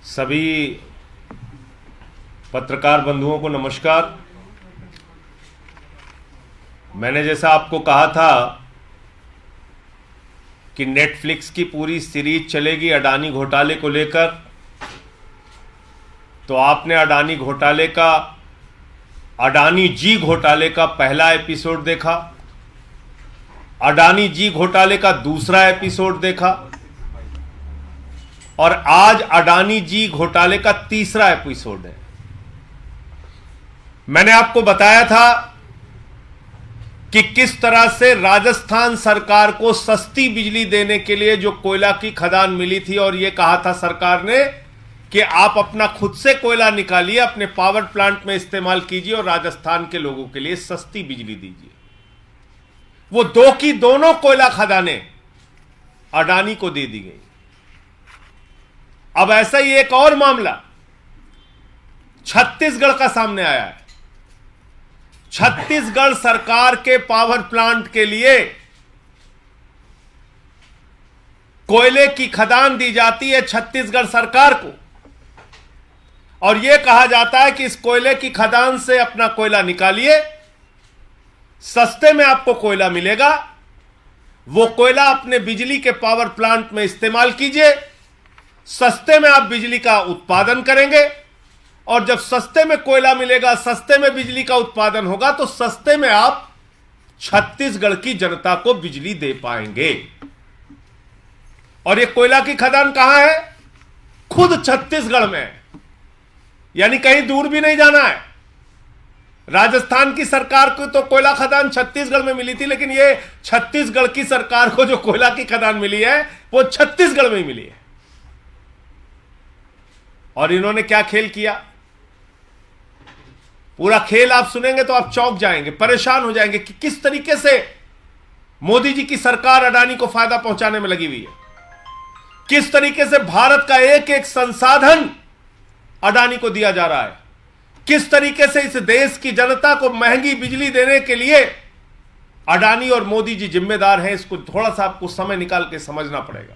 सभी पत्रकार बंधुओं को नमस्कार। मैंने जैसा आपको कहा था कि नेटफ्लिक्स की पूरी सीरीज चलेगी अडानी घोटाले को लेकर, तो आपने अडानी जी घोटाले का पहला एपिसोड देखा, अडानी जी घोटाले का दूसरा एपिसोड देखा और आज अडानी जी घोटाले का तीसरा एपिसोड है। मैंने आपको बताया था कि किस तरह से राजस्थान सरकार को सस्ती बिजली देने के लिए जो कोयला की खदान मिली थी और यह कहा था सरकार ने कि आप अपना खुद से कोयला निकालिए, अपने पावर प्लांट में इस्तेमाल कीजिए और राजस्थान के लोगों के लिए सस्ती बिजली दीजिए। वो दो की दोनों कोयला खदानें अडानी को दे दी गई। अब ऐसा ही एक और मामला छत्तीसगढ़ का सामने आया है। छत्तीसगढ़ सरकार के पावर प्लांट के लिए कोयले की खदान दी जाती है छत्तीसगढ़ सरकार को और यह कहा जाता है कि इस कोयले की खदान से अपना कोयला निकालिए, सस्ते में आपको कोयला मिलेगा, वो कोयला अपने बिजली के पावर प्लांट में इस्तेमाल कीजिए, सस्ते में आप बिजली का उत्पादन करेंगे और जब सस्ते में कोयला मिलेगा, सस्ते में बिजली का उत्पादन होगा तो सस्ते में आप छत्तीसगढ़ की जनता को बिजली दे पाएंगे। और ये कोयला की खदान कहां है? खुद छत्तीसगढ़ में, यानी कहीं दूर भी नहीं जाना है। राजस्थान की सरकार को तो कोयला खदान छत्तीसगढ़ में मिली थी, लेकिन ये छत्तीसगढ़ की सरकार को जो कोयला की खदान मिली है वो छत्तीसगढ़ में ही मिली है। और इन्होंने क्या खेल किया, पूरा खेल आप सुनेंगे तो आप चौंक जाएंगे, परेशान हो जाएंगे कि किस तरीके से मोदी जी की सरकार अडानी को फायदा पहुंचाने में लगी हुई है, किस तरीके से भारत का एक एक संसाधन अडानी को दिया जा रहा है, किस तरीके से इस देश की जनता को महंगी बिजली देने के लिए अडानी और मोदी जी जिम्मेदार हैं। इसको थोड़ा सा आपको समय निकाल के समझना पड़ेगा।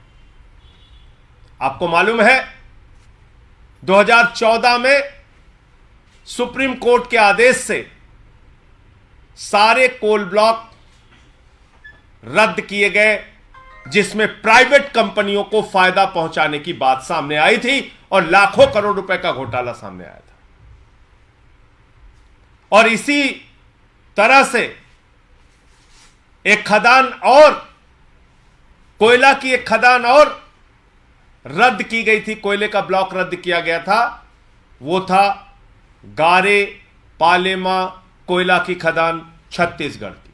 आपको मालूम है 2014 में सुप्रीम कोर्ट के आदेश से सारे कोल ब्लॉक रद्द किए गए, जिसमें प्राइवेट कंपनियों को फायदा पहुंचाने की बात सामने आई थी और लाखों करोड़ रुपए का घोटाला सामने आया था। और इसी तरह से एक खदान और, कोयला की एक खदान और रद्द की गई थी, कोयले का ब्लॉक रद्द किया गया था। वो था गारे पालेमा कोयला की खदान छत्तीसगढ़ की।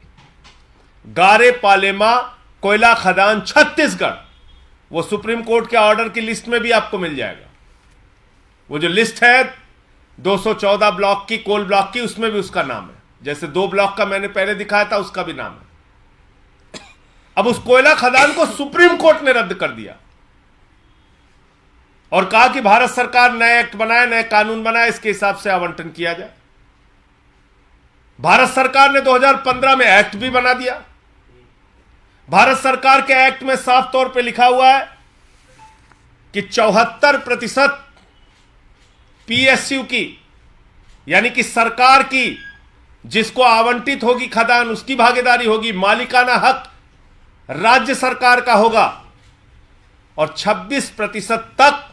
गारे पालेमा कोयला खदान छत्तीसगढ़, वो सुप्रीम कोर्ट के ऑर्डर की लिस्ट में भी आपको मिल जाएगा। वो जो लिस्ट है 214 ब्लॉक की, कोल ब्लॉक की, उसमें भी उसका नाम है। जैसे 2 ब्लॉक का मैंने पहले दिखाया था, उसका भी नाम है। अब उस कोयला खदान को सुप्रीम कोर्ट ने रद्द कर दिया और कहा कि भारत सरकार नए एक्ट बनाए, नए कानून बनाए, इसके हिसाब से आवंटन किया जाए। भारत सरकार ने 2015 में एक्ट भी बना दिया। भारत सरकार के एक्ट में साफ तौर पे लिखा हुआ है कि 74% पीएसयू की, यानी कि सरकार की, जिसको आवंटित होगी खदान उसकी भागीदारी होगी, मालिकाना हक राज्य सरकार का होगा और 26% तक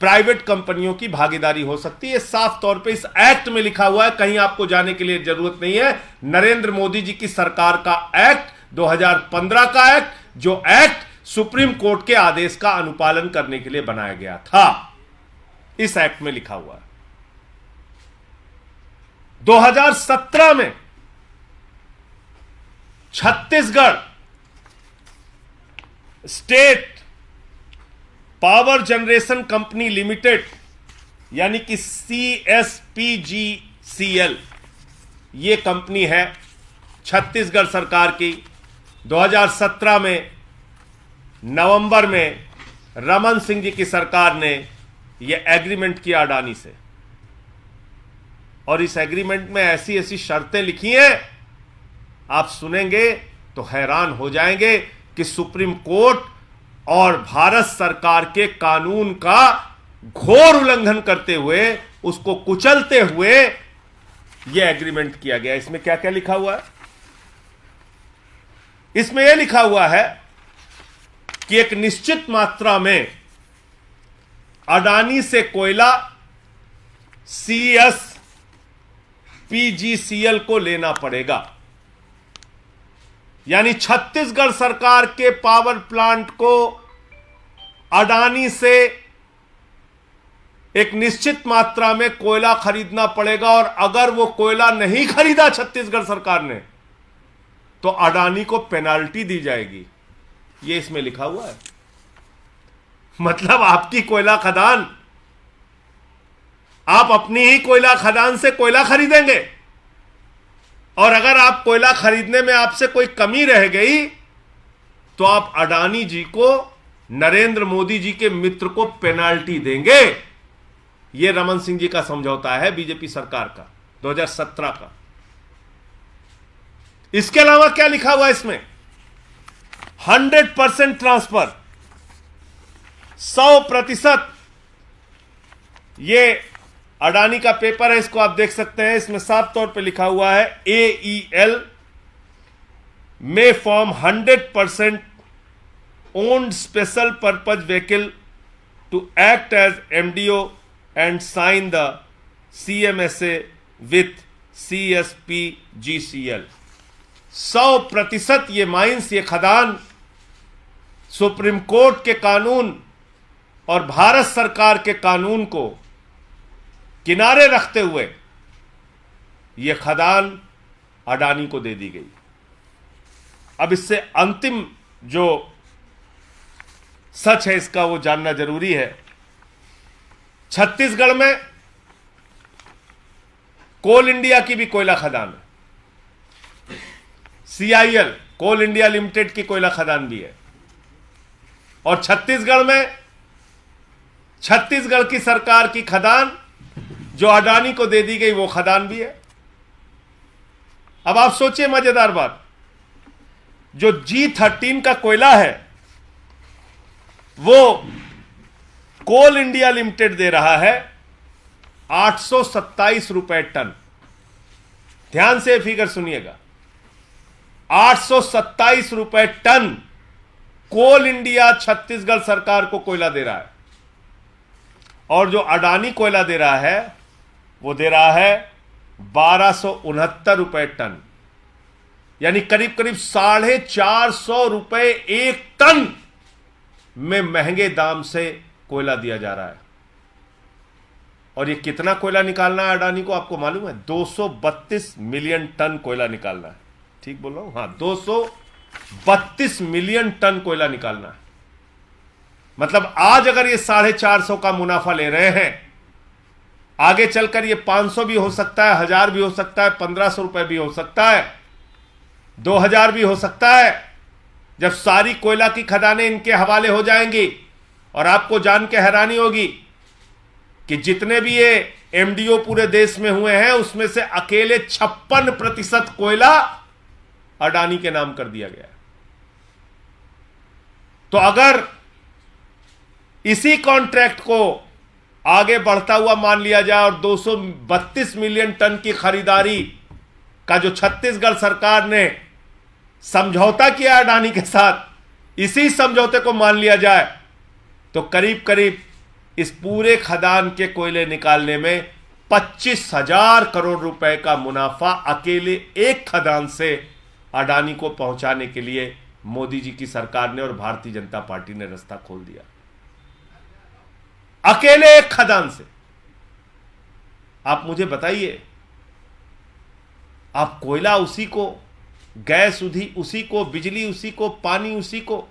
प्राइवेट कंपनियों की भागीदारी हो सकती है। साफ तौर पे इस एक्ट में लिखा हुआ है, कहीं आपको जाने के लिए जरूरत नहीं है। नरेंद्र मोदी जी की सरकार का एक्ट, 2015 का एक्ट, जो एक्ट सुप्रीम कोर्ट के आदेश का अनुपालन करने के लिए बनाया गया था, इस एक्ट में लिखा हुआ है। 2017 में Chhattisgarh state power generation company limited, यानी कि CSPGCL, ये कंपनी है छत्तीसगढ़ सरकार की। 2017 में नवंबर में रमन सिंह जी की सरकार ने यह एग्रीमेंट किया अडानी से और इस एग्रीमेंट में ऐसी ऐसी शर्तें लिखी हैं, आप सुनेंगे तो हैरान हो जाएंगे कि सुप्रीम कोर्ट और भारत सरकार के कानून का घोर उल्लंघन करते हुए, उसको कुचलते हुए यह एग्रीमेंट किया गया। इसमें क्या क्या लिखा हुआ है? इसमें यह लिखा हुआ है कि एक निश्चित मात्रा में अडानी से कोयला CSPGCL को लेना पड़ेगा। यानी छत्तीसगढ़ सरकार के पावर प्लांट को अडानी से एक निश्चित मात्रा में कोयला खरीदना पड़ेगा, और अगर वो कोयला नहीं खरीदा छत्तीसगढ़ सरकार ने तो अडानी को पेनाल्टी दी जाएगी। ये इसमें लिखा हुआ है। मतलब आपकी कोयला खदान, आप अपनी ही कोयला खदान से कोयला खरीदेंगे, और अगर आप कोयला खरीदने में आपसे कोई कमी रह गई तो आप अडानी जी को, नरेंद्र मोदी जी के मित्र को पेनाल्टी देंगे। यह रमन सिंह जी का समझौता है बीजेपी सरकार का 2017 का। इसके अलावा क्या लिखा हुआ है इसमें? 100% ट्रांसफर, 100%। ये अडानी का पेपर है, इसको आप देख सकते हैं। इसमें साफ तौर पे लिखा हुआ है AEL may form 100% owned special purpose vehicle to act as MDO and sign the CMSA with CSPGCL। 100% ये माइंस, ये खदान सुप्रीम कोर्ट के कानून और भारत सरकार के कानून को किनारे रखते हुए यह खदान अडानी को दे दी गई। अब इससे अंतिम जो सच है इसका वो जानना जरूरी है। छत्तीसगढ़ में कोल इंडिया की भी कोयला खदान है, CIL कोल इंडिया लिमिटेड की कोयला खदान भी है, और छत्तीसगढ़ में छत्तीसगढ़ की सरकार की खदान जो अडानी को दे दी गई वो खदान भी है। अब आप सोचिए मजेदार बात, जो G13 का कोयला है वो कोल इंडिया लिमिटेड दे रहा है 827 रुपए टन। ध्यान से फिगर सुनिएगा, 827 रुपए टन कोल इंडिया छत्तीसगढ़ सरकार को कोयला दे रहा है, और जो अडानी कोयला दे रहा है वो दे रहा है 1269 रुपए टन। यानी करीब करीब 450 रुपए एक टन में महंगे दाम से कोयला दिया जा रहा है। और ये कितना कोयला निकालना है अडानी को, आपको मालूम है? 232 मिलियन टन कोयला निकालना है। ठीक बोल रहा हूं? हाँ, 232 मिलियन टन कोयला निकालना है। मतलब आज अगर ये 450 का मुनाफा ले रहे हैं, आगे चलकर ये 500 भी हो सकता है, 1000 भी हो सकता है, 1500 रुपए भी हो सकता है, 2000 भी हो सकता है, जब सारी कोयला की खदानें इनके हवाले हो जाएंगी। और आपको जान के हैरानी होगी कि जितने भी ये MDO पूरे देश में हुए हैं उसमें से अकेले 56% कोयला अडानी के नाम कर दिया गया। तो अगर इसी कॉन्ट्रैक्ट को आगे बढ़ता हुआ मान लिया जाए और 232 मिलियन टन की खरीदारी का जो छत्तीसगढ़ सरकार ने समझौता किया अडानी के साथ, इसी समझौते को मान लिया जाए तो करीब करीब इस पूरे खदान के कोयले निकालने में 25,000 करोड़ रुपए का मुनाफा अकेले एक खदान से अडानी को पहुंचाने के लिए मोदी जी की सरकार ने और भारतीय जनता पार्टी ने रास्ता खोल दिया। अकेले एक खदान से। आप मुझे बताइए, आप कोयला उसी को, गैस उसी को, बिजली उसी को, पानी उसी को,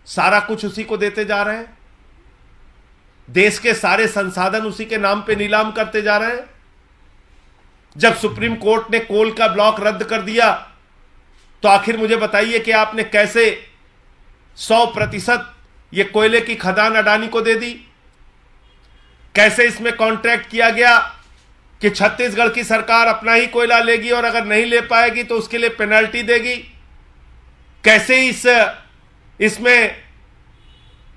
सारा कुछ उसी को देते जा रहे हैं। देश के सारे संसाधन उसी के नाम पे नीलाम करते जा रहे हैं। जब सुप्रीम कोर्ट ने कोल का ब्लॉक रद्द कर दिया तो आखिर मुझे बताइए कि आपने कैसे 100% ये कोयले की खदान अडानी को दे दी? कैसे इसमें कॉन्ट्रैक्ट किया गया कि छत्तीसगढ़ की सरकार अपना ही कोयला लेगी और अगर नहीं ले पाएगी तो उसके लिए पेनल्टी देगी? कैसे इसमें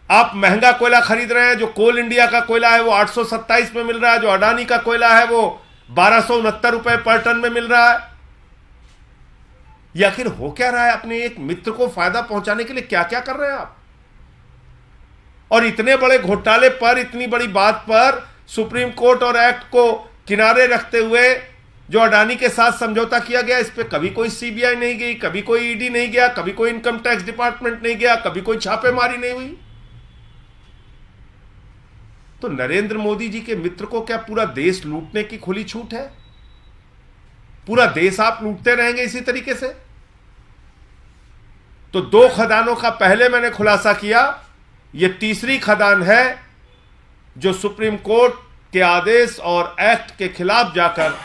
आप महंगा कोयला खरीद रहे हैं। जो कोल इंडिया का कोयला है वो 827 में मिल रहा है, जो अडानी का कोयला है वो 1269 रुपए पर टन में मिल रहा है। ये आखिर हो क्या रहा है? अपने एक मित्र को फायदा पहुंचाने के लिए क्या क्या कर रहे हैं आप? और इतने बड़े घोटाले पर, इतनी बड़ी बात पर सुप्रीम कोर्ट और एक्ट को किनारे रखते हुए जो अडानी के साथ समझौता किया गया, इस पे कभी कोई सीबीआई नहीं गई, कभी कोई ईडी नहीं गया, कभी कोई इनकम टैक्स डिपार्टमेंट नहीं गया, कभी कोई छापेमारी नहीं हुई। तो नरेंद्र मोदी जी के मित्र को क्या पूरा देश लूटने की खुली छूट है? पूरा देश आप लूटते रहेंगे इसी तरीके से? तो 2 खदानों का पहले मैंने खुलासा किया, यह तीसरी खदान है जो सुप्रीम कोर्ट के आदेश और एक्ट के खिलाफ जाकर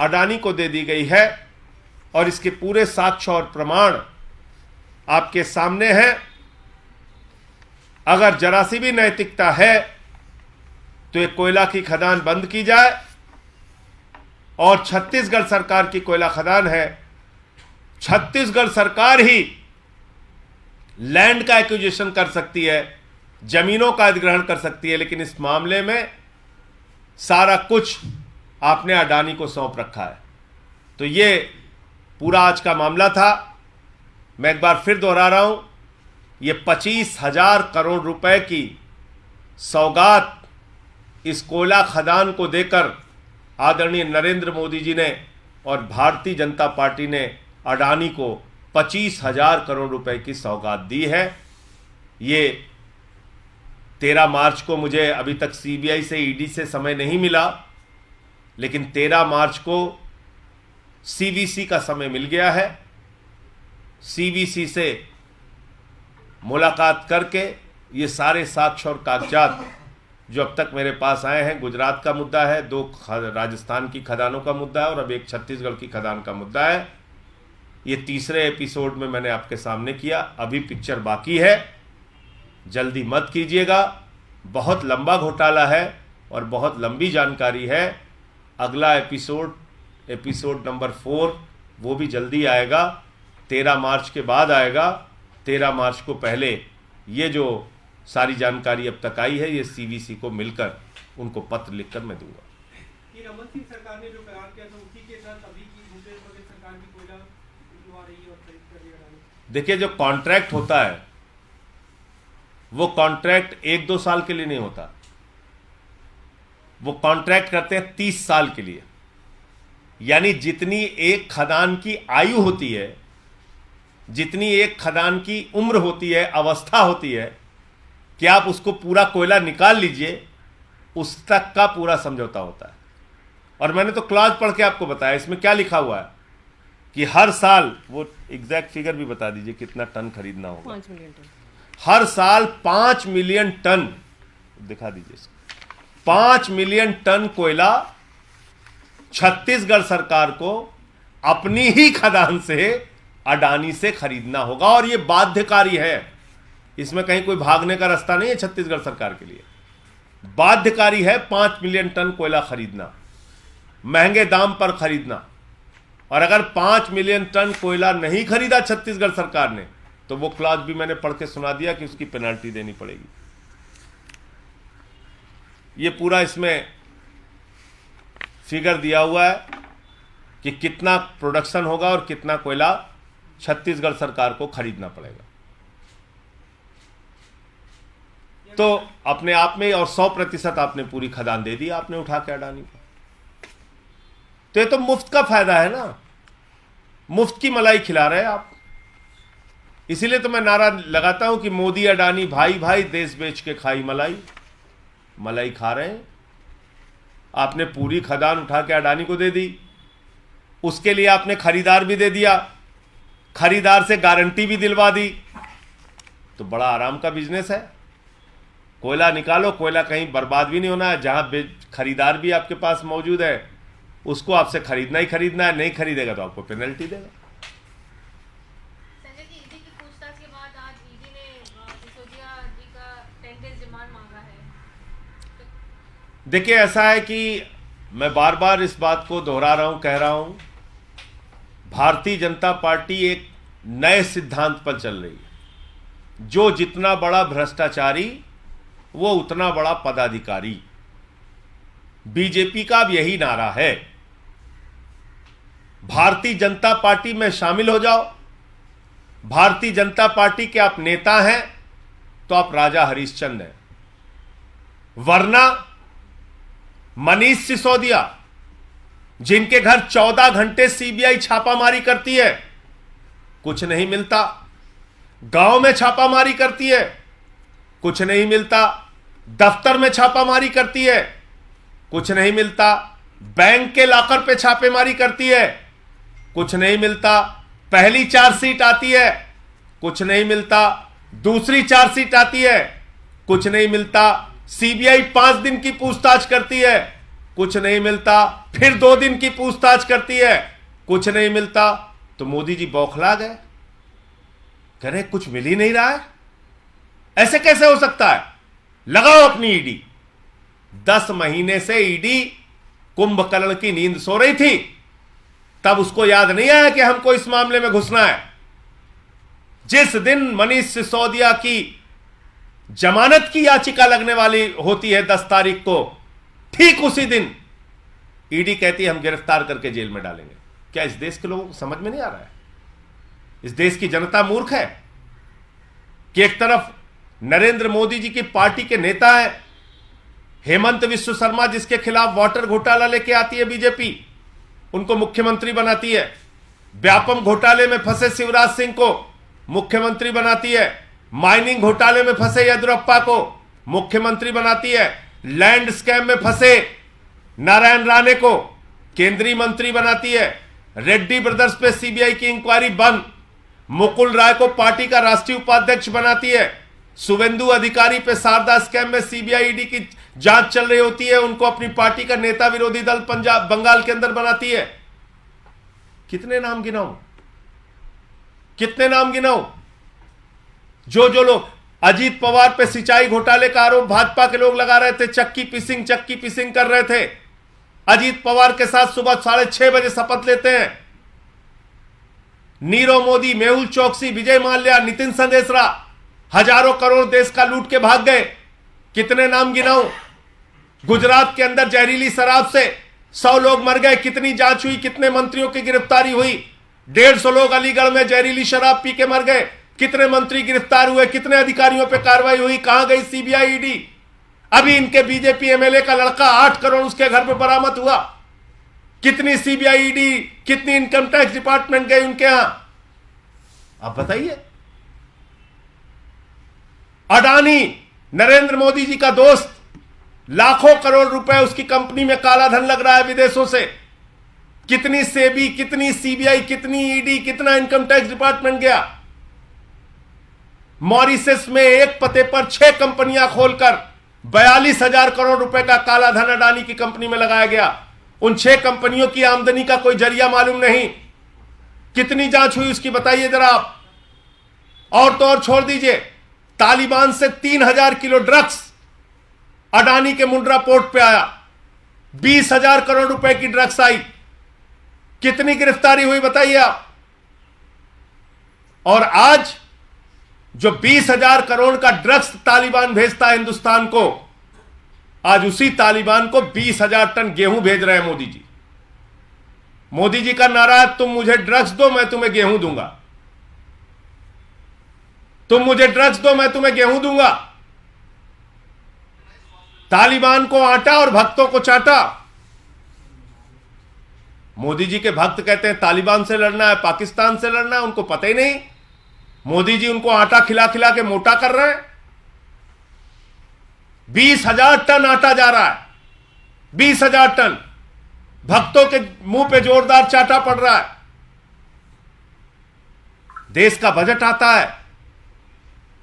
अडानी को दे दी गई है। और इसके पूरे साक्ष्य और प्रमाण आपके सामने हैं। अगर जरा सी भी नैतिकता है तो एक कोयला की खदान बंद की जाए, और छत्तीसगढ़ सरकार की कोयला खदान है, छत्तीसगढ़ सरकार ही लैंड का एक्विजिशन कर सकती है, जमीनों का अधिग्रहण कर सकती है, लेकिन इस मामले में सारा कुछ आपने अडानी को सौंप रखा है। तो ये पूरा आज का मामला था। मैं एक बार फिर दोहरा रहा हूं, ये 25,000 करोड़ रुपए की सौगात इस कोयला खदान को देकर आदरणीय नरेंद्र मोदी जी ने और भारतीय जनता पार्टी ने अडानी को 25,000 करोड़ रुपए की सौगात दी है। ये 13 मार्च को, मुझे अभी तक सीबीआई से, ईडी से समय नहीं मिला, लेकिन 13 मार्च को सीवीसी का समय मिल गया है। सीवीसी से मुलाकात करके ये सारे साक्ष्य और कागजात जो अब तक मेरे पास आए हैं, गुजरात का मुद्दा है, 2 राजस्थान की खदानों का मुद्दा है और अब एक छत्तीसगढ़ की खदान का मुद्दा है, ये तीसरे एपिसोड में मैंने आपके सामने किया। अभी पिक्चर बाकी है, जल्दी मत कीजिएगा। बहुत लंबा घोटाला है और बहुत लंबी जानकारी है। अगला एपिसोड नंबर 4 वो भी जल्दी आएगा, 13 मार्च के बाद आएगा। 13 मार्च को पहले ये जो सारी जानकारी अब तक आई है, ये सीवीसी को मिलकर उनको पत्र लिखकर मैं दूंगा। रमन सिंह सरकार ने जो करार किया था उसी के साथ अभी की भूपेश बघेल सरकार की कोयला उठवा रही है और खरीद कर रही है। देखिए, जो कॉन्ट्रैक्ट होता है वो कॉन्ट्रैक्ट 1-2 साल के लिए नहीं होता, वो कॉन्ट्रैक्ट करते हैं 30 साल के लिए। यानी जितनी एक खदान की आयु होती है, जितनी एक खदान की उम्र होती है, अवस्था होती है कि आप उसको पूरा कोयला निकाल लीजिए, उस तक का पूरा समझौता होता है। और मैंने तो क्लॉज पढ़ के आपको बताया, इसमें क्या लिखा हुआ है कि हर साल, वो एग्जैक्ट फिगर भी बता दीजिए कितना टन खरीदना होगा। 5 मिलियन टन। हर साल 5 मिलियन टन, दिखा दीजिए इसको, 5 मिलियन टन कोयला छत्तीसगढ़ सरकार को अपनी ही खदान से, अडानी से खरीदना होगा। और यह बाध्यकारी है, इसमें कहीं कोई भागने का रास्ता नहीं है छत्तीसगढ़ सरकार के लिए। बाध्यकारी है 5 मिलियन टन कोयला खरीदना, महंगे दाम पर खरीदना। और अगर 5 मिलियन टन कोयला नहीं खरीदा छत्तीसगढ़ सरकार ने, तो वो क्लॉज भी मैंने पढ़ के सुना दिया कि उसकी पेनल्टी देनी पड़ेगी। ये पूरा इसमें फिगर दिया हुआ है कि कितना प्रोडक्शन होगा और कितना कोयला छत्तीसगढ़ सरकार को खरीदना पड़ेगा। तो अपने आप में, और 100% आपने पूरी खदान दे दी आपने उठा के अडानी को। तो ये तो मुफ्त का फायदा है ना, मुफ्त की मलाई खिला रहे हैं आप। इसीलिए तो मैं नारा लगाता हूं कि मोदी अडानी भाई भाई, देश बेच के खाई मलाई। मलाई खा रहे हैं। आपने पूरी खदान उठा के अडानी को दे दी, उसके लिए आपने खरीदार भी दे दिया, खरीदार से गारंटी भी दिलवा दी। तो बड़ा आराम का बिजनेस है। कोयला निकालो, कोयला कहीं बर्बाद भी नहीं होना है। जहां खरीदार भी आपके पास मौजूद है, उसको आपसे खरीदना ही खरीदना है। नहीं खरीदेगा तो आपको पेनल्टी देगा। संजय जी, ईडी की पूछताछ के बाद आज ईडी ने सिसोदिया जी का 10 डेज रिमांड मांगा है। देखिए, ऐसा है कि मैं बार बार इस बात को दोहरा रहा हूं, कह रहा हूं, भारतीय जनता पार्टी एक नए सिद्धांत पर चल रही है। जो जितना बड़ा भ्रष्टाचारी वो उतना बड़ा पदाधिकारी। बीजेपी का अब यही नारा है, भारतीय जनता पार्टी में शामिल हो जाओ। भारतीय जनता पार्टी के आप नेता हैं तो आप राजा हरिश्चंद्र हैं, वरना मनीष सिसोदिया जिनके घर 14 घंटे सीबीआई छापामारी करती है, कुछ नहीं मिलता। गांव में छापामारी करती है, कुछ नहीं मिलता। दफ्तर में छापामारी करती है, कुछ नहीं मिलता। बैंक के लॉकर पे छापेमारी करती है, कुछ नहीं मिलता। पहली चार्जशीट आती है, कुछ नहीं मिलता। दूसरी चार्जशीट आती है, कुछ नहीं मिलता। सीबीआई 5 दिन की पूछताछ करती है, कुछ नहीं मिलता। फिर 2 दिन की पूछताछ करती है, कुछ नहीं मिलता। तो मोदी जी बौखला गए, कह रहे कुछ मिल ही नहीं रहा है, ऐसे कैसे हो सकता है, लगाओ अपनी ईडी। 10 महीने से ईडी कुंभकर्ण की नींद सो रही थी, तब उसको याद नहीं आया कि हमको इस मामले में घुसना है। जिस दिन मनीष सिसोदिया की जमानत की याचिका लगने वाली होती है 10 तारीख को, ठीक उसी दिन ईडी कहती है हम गिरफ्तार करके जेल में डालेंगे। क्या इस देश के लोगों को समझ में नहीं आ रहा है? इस देश की जनता मूर्ख है कि एक तरफ नरेंद्र मोदी जी की पार्टी के नेता हैं, हेमंत विश्व शर्मा जिसके खिलाफ वाटर घोटाला लेके आती है बीजेपी, उनको मुख्यमंत्री बनाती है। व्यापम घोटाले में फंसे शिवराज सिंह को मुख्यमंत्री बनाती है। माइनिंग घोटाले में फंसे येदियुरप्पा को मुख्यमंत्री बनाती है। लैंड स्कैम में फंसे नारायण राणे को केंद्रीय मंत्री बनाती है। रेड्डी ब्रदर्स पे सीबीआई की इंक्वायरी बंद। मुकुल राय को पार्टी का राष्ट्रीय उपाध्यक्ष बनाती है। शुवेंदु अधिकारी पे शारदा स्कैम में सीबीआई ईडी की जांच चल रही होती है, उनको अपनी पार्टी का नेता विरोधी दल पंजाब बंगाल के अंदर बनाती है। कितने नाम गिनाऊं, कितने नाम गिनाऊं? जो लोग अजीत पवार पे सिंचाई घोटाले का आरोप भाजपा के लोग लगा रहे थे, चक्की पिसिंग कर रहे थे। अजीत पवार के साथ सुबह 6:30 बजे शपथ लेते हैं। नीरव मोदी, मेहुल चौकसी, विजय माल्या, नितिन संदेशरा हजारों करोड़ देश का लूट के भाग गए। कितने नाम गिनाऊं? गुजरात के अंदर जहरीली शराब से 100 लोग मर गए, कितनी जांच हुई, कितने मंत्रियों की गिरफ्तारी हुई? 150 लोग अलीगढ़ में जहरीली शराब पी के मर गए, कितने मंत्री गिरफ्तार हुए, कितने अधिकारियों पे कार्रवाई हुई? कहां गई सीबीआई ईडी? अभी इनके बीजेपी एमएलए का लड़का 8 करोड़ उसके घर पे बरामद हुआ। कितनी सीबीआई ईडी, कितनी इनकम टैक्स डिपार्टमेंट गई उनके यहां? आप बताइए। अडानी नरेंद्र मोदी जी का दोस्त, लाखों करोड़ रुपए उसकी कंपनी में काला धन लग रहा है विदेशों से। कितनी सेबी, कितनी सीबीआई, कितनी ईडी, कितना इनकम टैक्स डिपार्टमेंट गया? मॉरिशस में एक पते पर 6 कंपनियां खोलकर 42,000 करोड़ रुपए का काला धन अडानी की कंपनी में लगाया गया। उन 6 कंपनियों की आमदनी का कोई जरिया मालूम नहीं। कितनी जांच हुई उसकी बताइए जरा आप। और तो और छोड़ दीजिए, तालिबान से 3,000 किलो ड्रग्स अडानी के मुंड्रा पोर्ट पे आया। 20,000 करोड़ रुपए की ड्रग्स आई। कितनी गिरफ्तारी हुई बताइए आप। और आज जो 20,000 करोड़ का ड्रग्स तालिबान भेजता है हिंदुस्तान को, आज उसी तालिबान को 20,000 टन गेहूं भेज रहे हैं मोदी जी। मोदी जी का नारा है, तुम मुझे ड्रग्स दो मैं तुम्हें गेहूं दूंगा। तुम मुझे ड्रग्स दो मैं तुम्हें गेहूं दूंगा। तालिबान को आटा और भक्तों को चाटा। मोदी जी के भक्त कहते हैं तालिबान से लड़ना है, पाकिस्तान से लड़ना है, उनको पता ही नहीं। मोदी जी उनको आटा खिला खिला के मोटा कर रहे हैं। 20,000 टन आटा जा रहा है, 20,000 टन। भक्तों के मुंह पे जोरदार चाटा पड़ रहा है। देश का बजट आता है,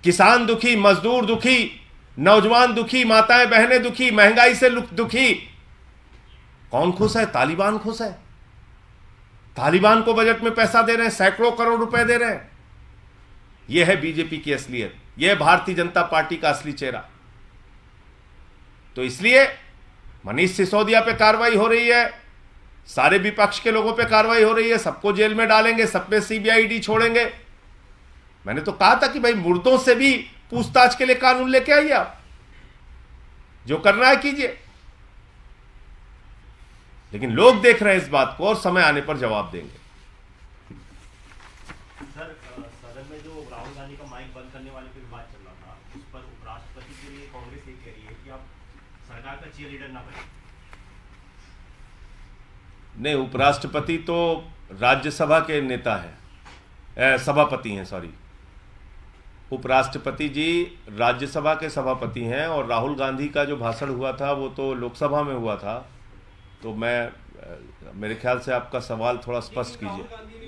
किसान दुखी, मजदूर दुखी, नौजवान दुखी, माताएं बहनें दुखी, महंगाई से दुखी। कौन खुश है? तालिबान खुश है। तालिबान को बजट में पैसा दे रहे हैं, सैकड़ों करोड़ रुपए दे रहे हैं। यह है बीजेपी की असलियत, यह है भारतीय जनता पार्टी का असली चेहरा। तो इसलिए मनीष सिसोदिया पे कार्रवाई हो रही है, सारे विपक्ष के लोगों पे कार्रवाई हो रही है, सबको जेल में डालेंगे, सब पे सीबीआई ईडी छोड़ेंगे। मैंने तो कहा था कि भाई मुर्दों से भी पूछताछ के लिए कानून लेके आइए, आप जो करना है कीजिए। लेकिन लोग देख रहे हैं इस बात को और समय आने पर जवाब देंगे। सर, सदन में जो राहुल गांधी का माइक बंद करने वाले पे विवाद चल रहा था, उस पर उपराष्ट्रपति के लिए कांग्रेस ये कह रही है कि आप सरकार का चीयर लीडर ना बने। नहीं, उपराष्ट्रपति तो राज्यसभा के नेता हैं, सभापति हैं, सॉरी। उपराष्ट्रपति जी राज्यसभा के सभापति हैं और राहुल गांधी का जो भाषण हुआ था वो तो लोकसभा में हुआ था। तो मेरे ख्याल से आपका सवाल थोड़ा स्पष्ट कीजिए। राहुल गांधी ने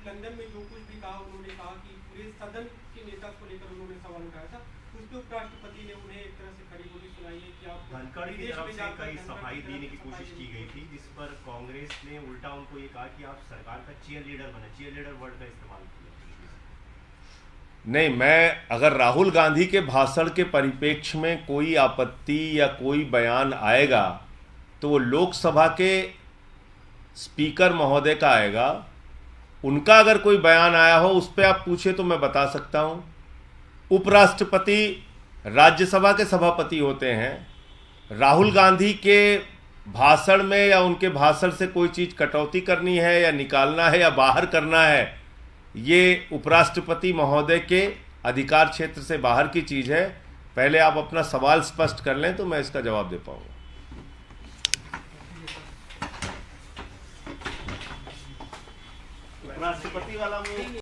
लंदन में जो कुछ भी कहा, उन्होंने कहा कि पूरे सदन के नेता को लेकर उन्होंने सवाल उठाया था। उस पर उपराष्ट्रपति ने उन्हें एक तरह से खड़ी बोली सुनाई है कि आप धनखड़ की तरफ से कई सफाई देने की कोशिश की गई थी, जिस पर कांग्रेस ने उल्टा उनको ये कहा कि आप सरकार का चीयर लीडर बने। चीयर लीडर वर्ड का इस्तेमाल किया। नहीं, मैं अगर राहुल गांधी के भाषण के परिप्रेक्ष्य में कोई आपत्ति या कोई बयान आएगा तो वो लोकसभा के स्पीकर महोदय का आएगा। उनका अगर कोई बयान आया हो उस पर आप पूछे तो मैं बता सकता हूं। उपराष्ट्रपति राज्यसभा के सभापति होते हैं। राहुल गांधी के भाषण में या उनके भाषण से कोई चीज़ कटौती करनी है या निकालना है या बाहर करना है, ये उपराष्ट्रपति महोदय के अधिकार क्षेत्र से बाहर की चीज़ है। पहले आप अपना सवाल स्पष्ट कर लें तो मैं इसका जवाब दे पाऊंगा। उपराष्ट्रपति वाला